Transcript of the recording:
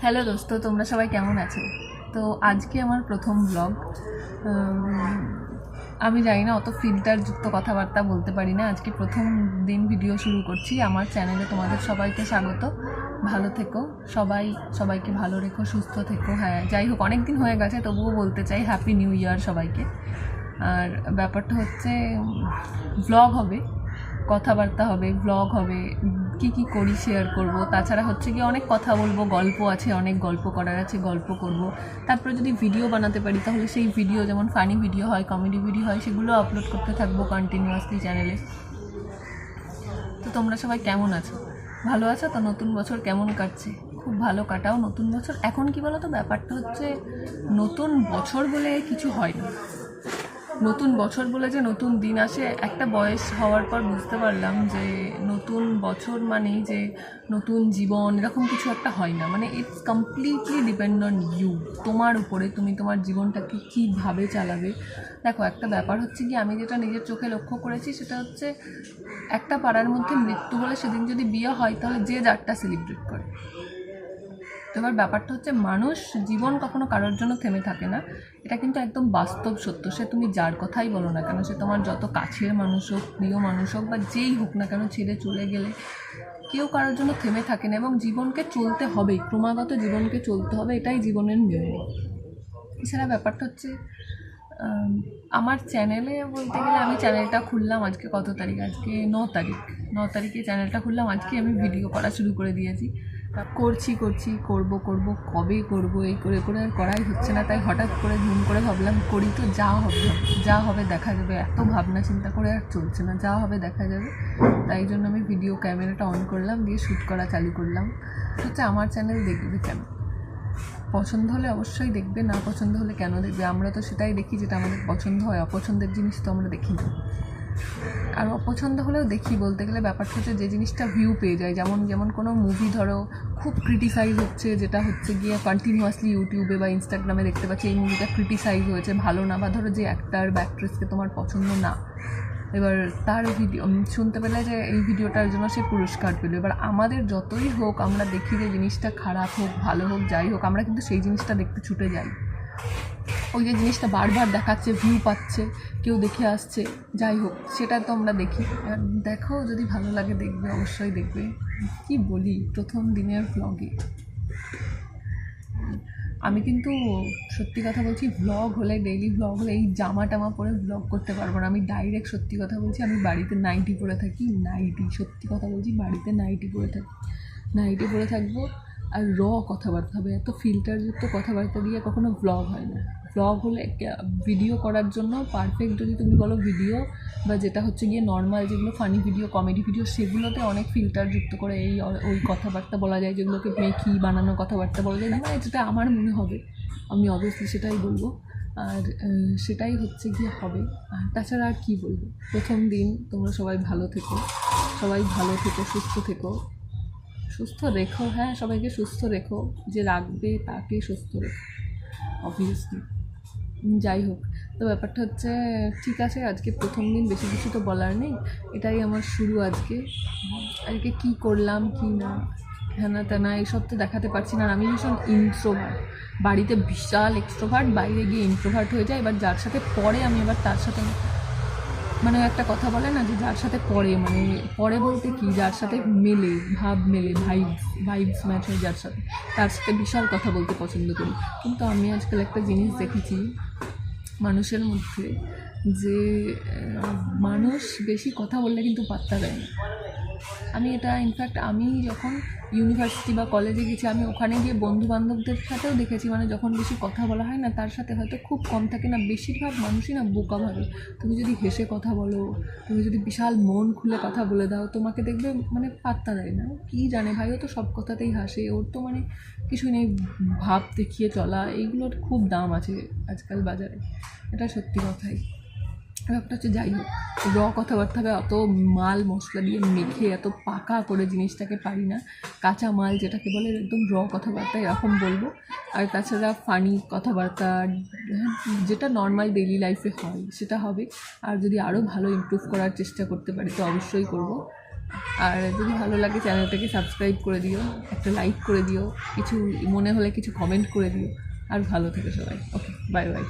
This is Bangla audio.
হ্যালো দোস্ত, তোমরা সবাই কেমন আছো? তো আজকে আমার প্রথম ব্লগ। আমি জানি না, অত ফিল্টারযুক্ত কথাবার্তা বলতে পারি না। আজকে প্রথম দিন ভিডিও শুরু করছি। আমার চ্যানেলে তোমাদের সবাইকে স্বাগত। ভালো থেকো সবাই, সবাইকে ভালো রেখো, সুস্থ থেকো। হ্যাঁ, যাই হোক, অনেক দিন হয়ে গেছে, তবুও বলতে চাই হ্যাপি নিউ ইয়ার সবাইকে। আর ব্যাপারটা হচ্ছে ব্লগ হবে, কথাবার্তা হবে, ব্লগ হবে, কি কি করি শেয়ার করব। তাছাড়া হচ্ছে কি অনেক কথা বলবো, গল্প আছে, অনেক গল্প করার আছে, গল্প করব। তারপরে যদি ভিডিও বানাতে পারি তাহলে সেই ভিডিও, যেমন ফানি ভিডিও হয়, কমেডি ভিডিও হয়, সেগুলো আপলোড করতে থাকবো কন্টিনিউয়াসলি চ্যানেলে। তো তোমরা সবাই কেমন আছো? ভালো আছো তো? নতুন বছর কেমন কাটছে? খুব ভালো কাটাও নতুন বছর। এখন কি বলো তো, ব্যাপারটা হচ্ছে নতুন বছর বলে কিছু হয় না। নতুন বছর বলে যে নতুন দিন আসে, একটা বয়স হওয়ার পর বুঝতে পারলাম যে নতুন বছর মানেই যে নতুন জীবন, এরকম কিছু একটা হয় না। মানে it's completely depend on you, তোমার উপরে, তুমি তোমার জীবনটাকে কীভাবে চালাবে। দেখো, একটা ব্যাপার হচ্ছে কি, আমি যেটা নিজের চোখে লক্ষ্য করেছি সেটা হচ্ছে, একটা পাড়ার মধ্যে মৃত্যু বলে সেদিন যদি বিয়ে হয় তাহলে যে যারটা সেলিব্রেট করে। এবার ব্যাপারটা হচ্ছে, মানুষ জীবন কখনো কারোর জন্য থেমে থাকে না। এটা কিন্তু একদম বাস্তব সত্য। সে তুমি যার কথাই বলো না কেন, সে তোমার যত কাছের মানুষ হোক, প্রিয় মানুষ হোক, বা যেই হোক না কেন, ছেড়ে চলে গেলে কেউ কারোর জন্য থেমে থাকে না। এবং জীবনকে চলতে হবেই, ক্রমাগত জীবনকে চলতে হবে, এটাই জীবনের নিয়ম। এছাড়া ব্যাপারটা হচ্ছে, আমার চ্যানেলে বলতে গেলে, আমি চ্যানেলটা খুললাম আজকে কত তারিখ, আজকে 9 তারিখ। 9 তারিখে চ্যানেলটা খুললাম, আজকে আমি ভিডিও করা শুরু করে দিয়েছি। করব কবে করব, এই করে করে আর করাই হচ্ছে না। তাই হঠাৎ করে ধুম করে ভাবলাম করি, তো যা হবে যা হবে দেখা যাবে। এত ভাবনা চিন্তা করে আর চলছে না, যা হবে দেখা যাবে। তাই জন্য আমি ভিডিও ক্যামেরাটা অন করলাম, দিয়ে শ্যুট করা চালু করলাম। হচ্ছে আমার চ্যানেল দেখবে কেন? পছন্দ হলে অবশ্যই দেখবে, না পছন্দ হলে কেন দেখবে? আমরা তো সেটাই দেখি যেটা আমাদের পছন্দ হয়। অপছন্দের জিনিস তো আমরা দেখি না। আর অপছন্দ হলেও দেখি বলতে গেলে, ব্যাপারটা হচ্ছে যে জিনিসটা ভিউ পেয়ে যায়। যেমন যেমন কোনো মুভি ধরো খুব ক্রিটিসাইজ হচ্ছে, যেটা হচ্ছে গিয়ে কন্টিনিউয়াসলি ইউটিউবে বা ইনস্টাগ্রামে দেখতে পাচ্ছি এই মুভিটা ক্রিটিসাইজ হয়েছে, ভালো না, বা ধরো যে অ্যাক্টার বা অ্যাক্ট্রেসকে তোমার পছন্দ না, এবার তার ভিডিও শুনতে পেলে যে এই ভিডিওটার জন্য সে পুরস্কার পেল। এবার আমাদের যতই হোক, আমরা দেখি যে জিনিসটা খারাপ হোক, ভালো হোক, যাই হোক, আমরা কিন্তু সেই জিনিসটা দেখতে ছুটে যাই। ওই যে জিনিসটা বারবার দেখাচ্ছে, ভিউ পাচ্ছে, কেউ দেখে আসছে, যাই হোক, সেটা তো আমরা দেখি। দেখো, যদি ভালো লাগে দেখবে, অবশ্যই দেখবে। কি বলি, প্রথম দিনের ব্লগে আমি কিন্তু সত্যি কথা বলছি, ভ্লগ হলে, ডেইলি ভ্লগ হলে এই জামা টামা পরে ভ্লগ করতে পারবো না। আমি ডাইরেক্ট সত্যি কথা বলছি, আমি বাড়িতে নাইটি পরে থাকি। নাইটি, সত্যি কথা বলছি, বাড়িতে নাইটি পরে থাকি, নাইটি পরে থাকবো। আর কথাবার্তা হবে, এত ফিল্টারযুক্ত কথাবার্তা দিয়ে কখনো ভ্লগ হয় না। ভ্লগ হলে ভিডিও করার জন্য পারফেক্ট, যদি তুমি বলো ভিডিও, বা যেটা হচ্ছে গিয়ে নর্মাল যেগুলো ফানি ভিডিও, কমেডি ভিডিও, সেগুলোতে অনেক ফিল্টারযুক্ত করে এই ওই কথাবার্তা বলা যায়, যেগুলোকে মেকি বানানো কথাবার্তা বলা যায়। মানে যেটা আমার মনে হবে, আমি অবভিয়াসলি সেটাই বলবো। আর সেটাই হচ্ছে গিয়ে হবে। আর তাছাড়া আর কী বলবো? প্রথম দিন, তোমরা সবাই ভালো থেকো, সবাই ভালো থেকো, সুস্থ থেকো, সুস্থ রেখো। হ্যাঁ, সবাইকে সুস্থ রেখো, যে রাখবে তাকে সুস্থ রেখো, অবভিয়াসলি। যাই হোক, তো ব্যাপারটা হচ্ছে, ঠিক আছে, আজকে প্রথম দিন, বেশি কিছু তো বলার নেই, এটাই আমার শুরু। আজকে কী করলাম কি না, হ্যানা ত্যানা এইসব তো দেখাতে পারছি না। আর আমি ভীষণ ইন্ট্রোভার্ট, বাড়িতে বিশাল এক্সট্রোভার্ট, বাইরে গিয়ে ইন্ট্রোভার্ট হয়ে যায়। এবার যার সাথে পড়ে, আমি এবার তার সাথে, মানে একটা কথা বলে না, যে যার সাথে পড়ে, মানে পড়ে বলতে কি, যার সাথে মেলে, ভাব মেলে, ভাইবস ম্যাচ হয় যার সাথে, তার সাথে বিশাল কথা বলতে পছন্দ করি। কিন্তু আমি আজকাল একটা জিনিস দেখেছি মানুষের মধ্যে, যে মানুষ বেশি কথা বললে কিন্তু পাত্তা দেয় না। আমি এটা ইনফ্যাক্ট, আমি যখন ইউনিভার্সিটি বা কলেজে গেছি, আমি ওখানে গিয়ে বন্ধুবান্ধবদের সাথেও দেখেছি, মানে যখন বেশি কথা বলা হয় না, তার সাথে হয়তো খুব কম থাকে না, বেশিরভাগ মানুষই না বোকা ভাবে। তুমি যদি হেসে কথা বলো, তুমি যদি বিশাল মন খুলে কথা বলে দাও, তোমাকে দেখবে মানে পাত্তা দেয় না। কী জানে ভাই, ও তো সব কথাতেই হাসে, ওর তো মানে কিছুই নেই, ভাব দেখিয়ে চলা, এইগুলোর খুব দাম আছে আজকাল বাজারে, এটা সত্যি কথাই। ব্যাপারটা হচ্ছে, যাই হোক, কথাবার্তা হবে, অত মাল মশলা দিয়ে মেখে এত পাকা করে জিনিসটাকে পারি না। কাঁচা মাল যেটাকে বলে, একদম কথাবার্তা এরকম বলবো। আর তাছাড়া ফানি কথাবার্তা, যেটা নর্মাল ডেইলি লাইফে হয় সেটা হবে। আর যদি আরও ভালো ইমপ্রুভ করার চেষ্টা করতে পারি তো অবশ্যই করব। আর যদি ভালো লাগে চ্যানেলটাকে সাবস্ক্রাইব করে দিও, একটা লাইক করে দিও, কিছু মনে হলে কিছু কমেন্ট করে দিও। আর ভালো থেকো সবাই। ওকে, বাই বাই।